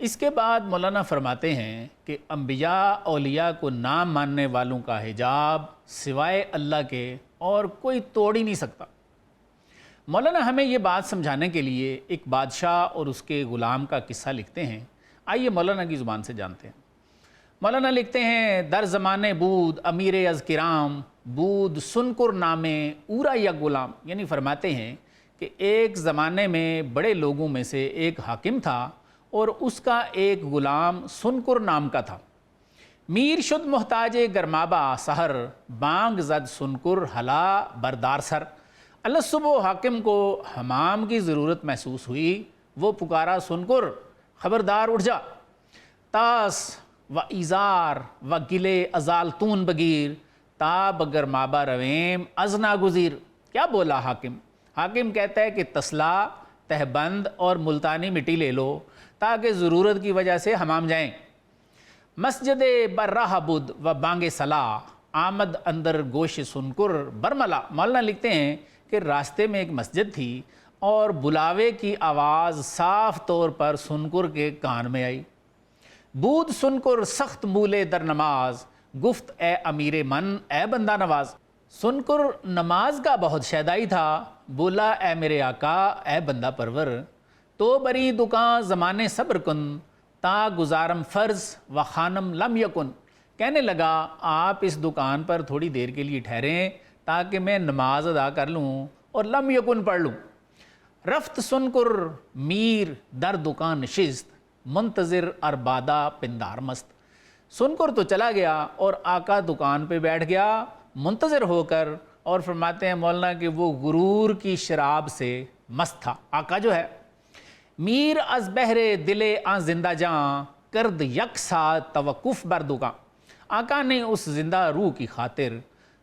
اس کے بعد مولانا فرماتے ہیں کہ انبیاء اولیاء کو نہ ماننے والوں کا حجاب سوائے اللہ کے اور کوئی توڑ ہی نہیں سکتا۔ مولانا ہمیں یہ بات سمجھانے کے لیے ایک بادشاہ اور اس کے غلام کا قصہ لکھتے ہیں، آئیے مولانا کی زبان سے جانتے ہیں۔ مولانا لکھتے ہیں، در زمانے بود امیر از کرام بود سنکر نامے اورا یا غلام، یعنی فرماتے ہیں کہ ایک زمانے میں بڑے لوگوں میں سے ایک حاکم تھا اور اس کا ایک غلام سنکر نام کا تھا۔ میر شد محتاج گرمابہ سحر بانگ زد سنکر ہلا بردار سر۔ اللہ صبح حاکم کو حمام کی ضرورت محسوس ہوئی، وہ پکارا سنکر خبردار اٹھ جا، تاس و ایزار و گلے ازالتون بگیر تاب گرمابہ رویم از ناگزیر۔ کیا بولا حاکم؟ حاکم کہتا ہے کہ تسلا، تہبند اور ملتانی مٹی لے لو تاکہ ضرورت کی وجہ سے حمام جائیں۔ مسجد براہ بد و بانگ صلاح آمد اندر گوش سنکر برملا۔ مولانا لکھتے ہیں کہ راستے میں ایک مسجد تھی اور بلاوے کی آواز صاف طور پر سنکر کے کان میں آئی۔ بود سنکر سخت مولے در نماز گفت اے امیر من اے بندہ نواز۔ سنکر نماز کا بہت شیدائی تھا، بولا اے میرے آقا اے بندہ پرور، تو بری دکان زمانے صبر کن تا گزارم فرض و خانم لم یکن۔ کہنے لگا آپ اس دکان پر تھوڑی دیر کے لیے ٹھہریں تاکہ میں نماز ادا کر لوں اور لم یکن پڑھ لوں۔ رفت سنکر میر در دکان نشست منتظر اربادہ پندار مست۔ سنکر تو چلا گیا اور آقا دکان پہ بیٹھ گیا منتظر ہو کر، اور فرماتے ہیں مولانا کہ وہ غرور کی شراب سے مست تھا آقا جو ہے۔ میر از بہرے دلے آن زندہ جاں کرد یک ساتھ توقف بر دکان۔ آقا نے اس زندہ روح کی خاطر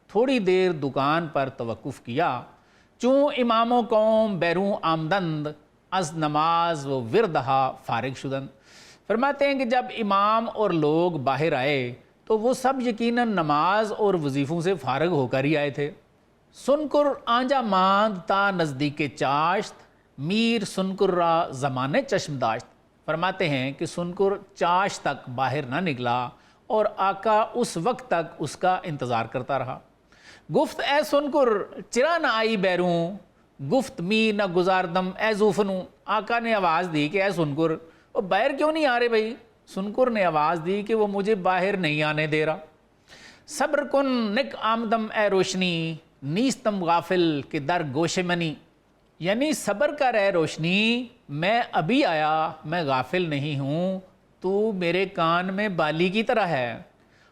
تھوڑی دیر دکان پر توقف کیا، چوں امام و قوم بیرون آمدند از نماز و وردہا فارغ شدند۔ فرماتے ہیں کہ جب امام اور لوگ باہر آئے تو وہ سب یقیناً نماز اور وظیفوں سے فارغ ہو کر ہی آئے تھے۔ سنکر آنجا ماند تا نزدیک چاشت میر سنکر را زمانے چشم داشت۔ فرماتے ہیں کہ سنکر چاش تک باہر نہ نکلا اور آقا اس وقت تک اس کا انتظار کرتا رہا۔ گفت اے سنکر چرا نہ آئی بیرون گفت می نہ گزاردم اے زوفنوں۔ آقا نے آواز دی کہ اے سنکر وہ باہر کیوں نہیں آ رہے بھائی؟ سنکر نے آواز دی کہ وہ مجھے باہر نہیں آنے دے رہا۔ صبر کن نک آمدم اے روشنی نیستم غافل کہ در گوش منی، یعنی صبر کر اے روشنی، میں ابھی آیا، میں غافل نہیں ہوں، تو میرے کان میں بالی کی طرح ہے۔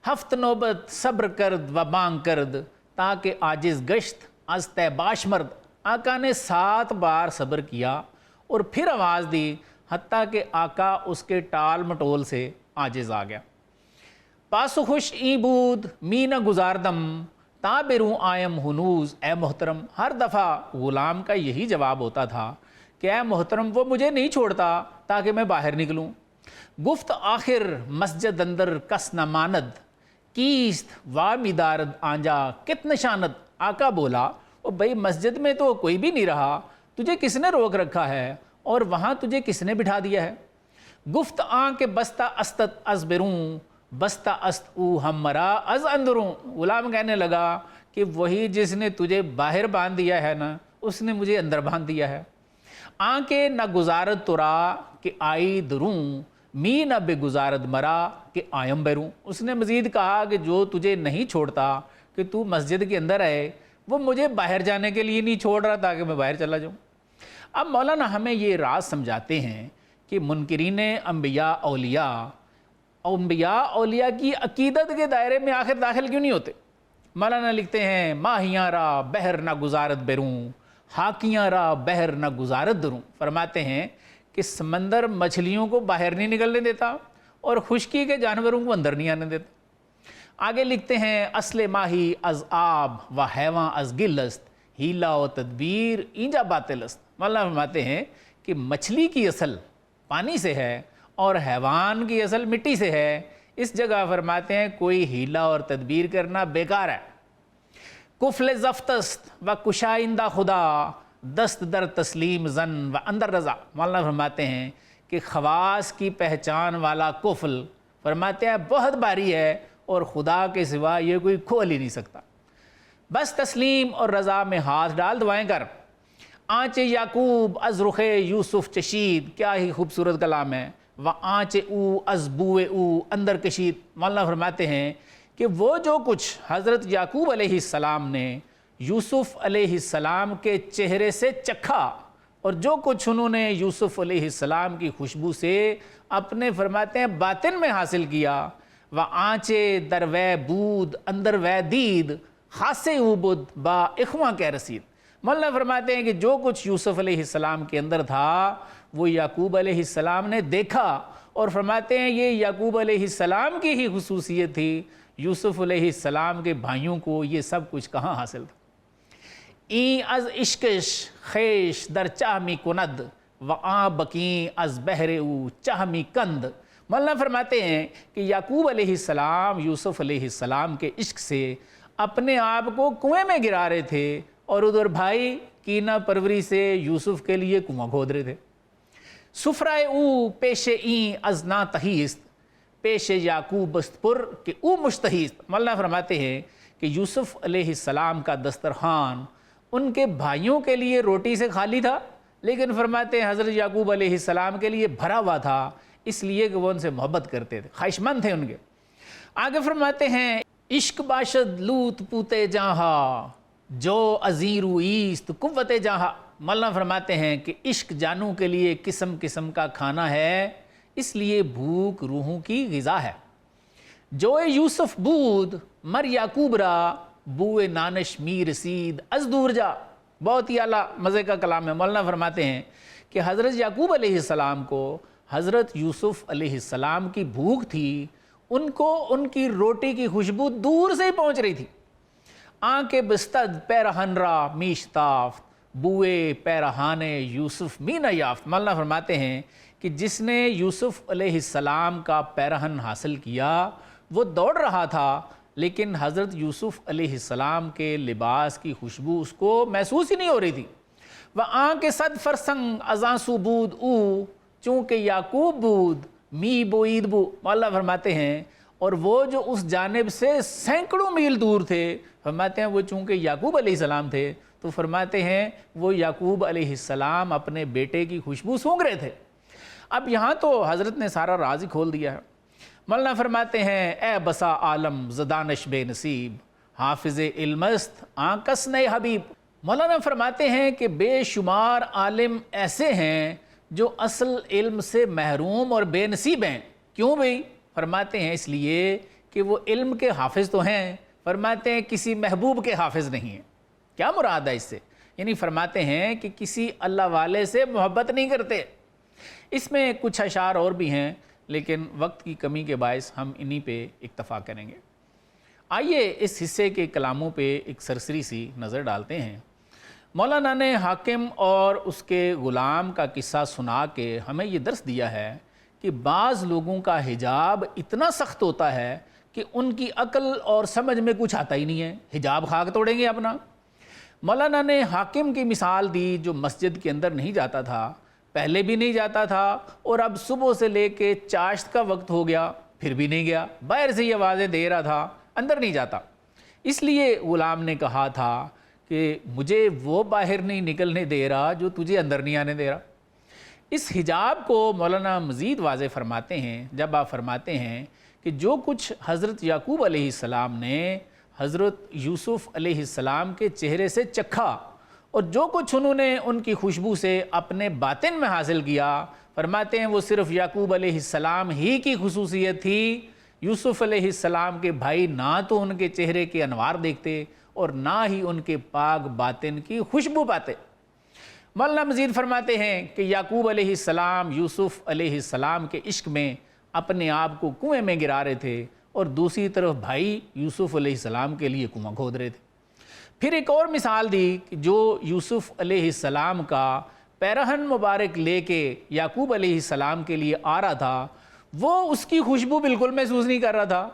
ہفت نوبت صبر کرد و بانگ کرد تاکہ عاجز گشت از تے باش مرد۔ آقا نے 7 بار صبر کیا اور پھر آواز دی حتیٰ کہ آقا اس کے ٹال مٹول سے عاجز آ گیا۔ پاسو خوش این بود می نہ گزاردم تا بیرون آیم ہنوز اے محترم۔ ہر دفعہ غلام کا یہی جواب ہوتا تھا کہ اے محترم وہ مجھے نہیں چھوڑتا تاکہ میں باہر نکلوں۔ گفت آخر مسجد اندر کس نہ ماند کیست وامی دارد آنجا کت نشاند۔ آقا بولا او بھائی مسجد میں تو کوئی بھی نہیں رہا، تجھے کس نے روک رکھا ہے اور وہاں تجھے کس نے بٹھا دیا ہے؟ گفت آن کے بستہ استت از بیرون بستہ است او ہم مرا از اندروں۔ غلام کہنے لگا کہ وہی جس نے تجھے باہر باندھ دیا ہے نا، اس نے مجھے اندر باندھ دیا ہے۔ آن کے نہ گزارت ترا کہ آئی دروں می نہ بے گزارت مرا کہ آیم بیروں۔ اس نے مزید کہا کہ جو تجھے نہیں چھوڑتا کہ تو مسجد کے اندر آئے، وہ مجھے باہر جانے کے لیے نہیں چھوڑ رہا تاکہ میں باہر چلا جاؤں۔ اب مولانا ہمیں یہ راز سمجھاتے ہیں کہ منکرین انبیاء اولیاء کی عقیدت کے دائرے میں آخر داخل کیوں نہیں ہوتے؟ مولانا لکھتے ہیں ماہیاں را بحر نہ گزارت بیروں ہاکیاں را بحر نہ گزارت دروں۔ فرماتے ہیں کہ سمندر مچھلیوں کو باہر نہیں نکلنے دیتا اور خشکی کے جانوروں کو اندر نہیں آنے دیتا۔ آگے لکھتے ہیں اصل ماہی از آب و حیوان از گل است ہیلا و تدبیر اینجا باطل است۔ مولانا فرماتے ہیں کہ مچھلی کی اصل پانی سے ہے اور حیوان کی اصل مٹی سے ہے، اس جگہ فرماتے ہیں کوئی ہیلا اور تدبیر کرنا بیکار ہے۔ کفل زفتست و کشائندہ خدا دست در تسلیم زن و اندر رضا۔ مولانا فرماتے ہیں کہ خواص کی پہچان والا قفل، فرماتے ہیں بہت بھاری ہے اور خدا کے سوا یہ کوئی کھول ہی نہیں سکتا۔ بس تسلیم اور رضا میں ہاتھ ڈال دعائیں کر، آنچ یعقوب از رخ یوسف چشید، کیا ہی خوبصورت کلام ہے، و آنچ او از بوئے او اندر کشید۔ مولانا فرماتے ہیں کہ وہ جو کچھ حضرت یعقوب علیہ السلام نے یوسف علیہ السلام کے چہرے سے چکھا، اور جو کچھ انہوں نے یوسف علیہ السلام کی خوشبو سے اپنے فرماتے ہیں باطن میں حاصل کیا، و آنچے در وے بود اندر وے دید، خاصے او بود با اخواں کے رسید۔ مولانا فرماتے ہیں کہ جو کچھ یوسف علیہ السلام کے اندر تھا وہ یعقوب علیہ السلام نے دیکھا، اور فرماتے ہیں یہ یعقوب علیہ السلام کی ہی خصوصیت تھی، یوسف علیہ السلام کے بھائیوں کو یہ سب کچھ کہاں حاصل تھا۔ این از عشقش خیش در چاہمی کند، و آ بکین از بحر او چاہمی کند۔ مولانا فرماتے ہیں کہ یعقوب علیہ السلام یوسف علیہ السلام کے عشق سے اپنے آپ کو کنویں میں گرا رہے تھے، اور ادھر بھائی کینہ پروری سے یوسف کے لیے کنواں کھود رہے تھے۔ سفرائے او پیش این از نا تہیست، پیش یعقوب بست پر کہ او مشتہیست۔ مولانا فرماتے ہیں کہ یوسف علیہ السلام کا دسترخوان ان کے بھائیوں کے لیے روٹی سے خالی تھا، لیکن فرماتے ہیں حضرت یعقوب علیہ السلام کے لیے بھرا ہوا تھا، اس لیے کہ وہ ان سے محبت کرتے تھے، خواہش مند تھے ان کے۔ آگے فرماتے ہیں عشق باشد لوت پوتے جہاں، جو عزیرو ایست قوت جہاں۔ مولانا فرماتے ہیں کہ عشق جانوں کے لیے قسم قسم کا کھانا ہے، اس لیے بھوک روحوں کی غذا ہے۔ جو یوسف بود مر یعقوب را، بوئے نانش می رسید از دور جا۔ بہت ہی اعلیٰ مزے کا کلام ہے۔ مولانا فرماتے ہیں کہ حضرت یعقوب علیہ السلام کو حضرت یوسف علیہ السلام کی بھوک تھی، ان کو ان کی روٹی کی خوشبو دور سے ہی پہنچ رہی تھی۔ آنکھ بستد پیرہن را میشتافت، بوئے پیرہان یوسف می نیافت۔ مولانا فرماتے ہیں کہ جس نے یوسف علیہ السلام کا پیرہن حاصل کیا وہ دوڑ رہا تھا، لیکن حضرت یوسف علیہ السلام کے لباس کی خوشبو اس کو محسوس ہی نہیں ہو رہی تھی۔ وہ آنکھ صد فرسنگ ازاں بود او، چونکہ یعقوب بود می بوید بو۔ مولانا فرماتے ہیں اور وہ جو اس جانب سے سینکڑوں میل دور تھے، فرماتے ہیں وہ چونکہ یعقوب علیہ السلام تھے، تو فرماتے ہیں وہ یعقوب علیہ السلام اپنے بیٹے کی خوشبو سونگھ رہے تھے۔ اب یہاں تو حضرت نے سارا راز ہی کھول دیا ہے۔ مولانا فرماتے ہیں اے بسا عالم زدانش بے نصیب، حافظ علم است آنکس نئے حبیب۔ مولانا فرماتے ہیں کہ بے شمار عالم ایسے ہیں جو اصل علم سے محروم اور بے نصیب ہیں۔ کیوں بھئی؟ فرماتے ہیں اس لیے کہ وہ علم کے حافظ تو ہیں، فرماتے ہیں کسی محبوب کے حافظ نہیں ہیں۔ کیا مراد ہے اس سے؟ یعنی فرماتے ہیں کہ کسی اللہ والے سے محبت نہیں کرتے۔ اس میں کچھ اشعار اور بھی ہیں، لیکن وقت کی کمی کے باعث ہم انہی پہ اکتفا کریں گے۔ آئیے اس حصے کے کلاموں پہ ایک سرسری سی نظر ڈالتے ہیں۔ مولانا نے حاکم اور اس کے غلام کا قصہ سنا کے ہمیں یہ درس دیا ہے کہ بعض لوگوں کا حجاب اتنا سخت ہوتا ہے کہ ان کی عقل اور سمجھ میں کچھ آتا ہی نہیں ہے، حجاب خاک توڑیں گے اپنا۔ مولانا نے حاکم کی مثال دی جو مسجد کے اندر نہیں جاتا تھا، پہلے بھی نہیں جاتا تھا، اور اب صبح سے لے کے چاشت کا وقت ہو گیا پھر بھی نہیں گیا، باہر سے یہ آوازیں دے رہا تھا، اندر نہیں جاتا۔ اس لیے غلام نے کہا تھا کہ مجھے وہ باہر نہیں نکلنے دے رہا جو تجھے اندر نہیں آنے دے رہا۔ اس حجاب کو مولانا مزید واضح فرماتے ہیں جب آپ فرماتے ہیں کہ جو کچھ حضرت یعقوب علیہ السلام نے حضرت یوسف علیہ السلام کے چہرے سے چکھا، اور جو کچھ انہوں نے ان کی خوشبو سے اپنے باطن میں حاصل کیا، فرماتے ہیں وہ صرف یعقوب علیہ السلام ہی کی خصوصیت تھی۔ یوسف علیہ السلام کے بھائی نہ تو ان کے چہرے کے انوار دیکھتے اور نہ ہی ان کے پاک باطن کی خوشبو پاتے۔ مولانا مزید فرماتے ہیں کہ یعقوب علیہ السلام یوسف علیہ السلام کے عشق میں اپنے آپ کو کنویں میں گرا رہے تھے، اور دوسری طرف بھائی یوسف علیہ السلام کے لیے کنواں کھود رہے تھے۔ پھر ایک اور مثال دی کہ جو یوسف علیہ السلام کا پیرہن مبارک لے کے یعقوب علیہ السلام کے لیے آ رہا تھا، وہ اس کی خوشبو بالکل محسوس نہیں کر رہا تھا،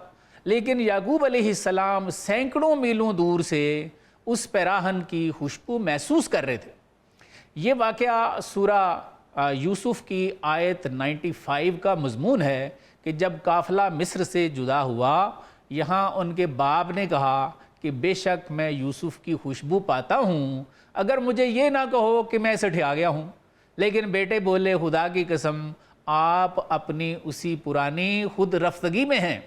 لیکن یعقوب علیہ السلام سینکڑوں میلوں دور سے اس پیراہن کی خوشبو محسوس کر رہے تھے۔ یہ واقعہ سورہ یوسف کی آیت 95 کا مضمون ہے کہ جب قافلہ مصر سے جدا ہوا، یہاں ان کے باپ نے کہا کہ بے شک میں یوسف کی خوشبو پاتا ہوں، اگر مجھے یہ نہ کہو کہ میں سٹھیا گیا ہوں۔ لیکن بیٹے بولے خدا کی قسم آپ اپنی اسی پرانی خود رفتگی میں ہیں۔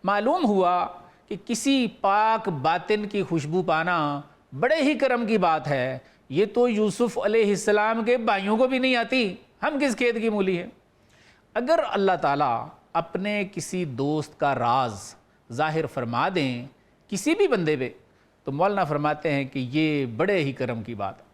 معلوم ہوا کہ کسی پاک باطن کی خوشبو پانا بڑے ہی کرم کی بات ہے، یہ تو یوسف علیہ السلام کے بھائیوں کو بھی نہیں آتی، ہم کس کھیت کی مولی ہیں۔ اگر اللہ تعالیٰ اپنے کسی دوست کا راز ظاہر فرما دیں کسی بھی بندے پہ، تو مولانا فرماتے ہیں کہ یہ بڑے ہی کرم کی بات ہے۔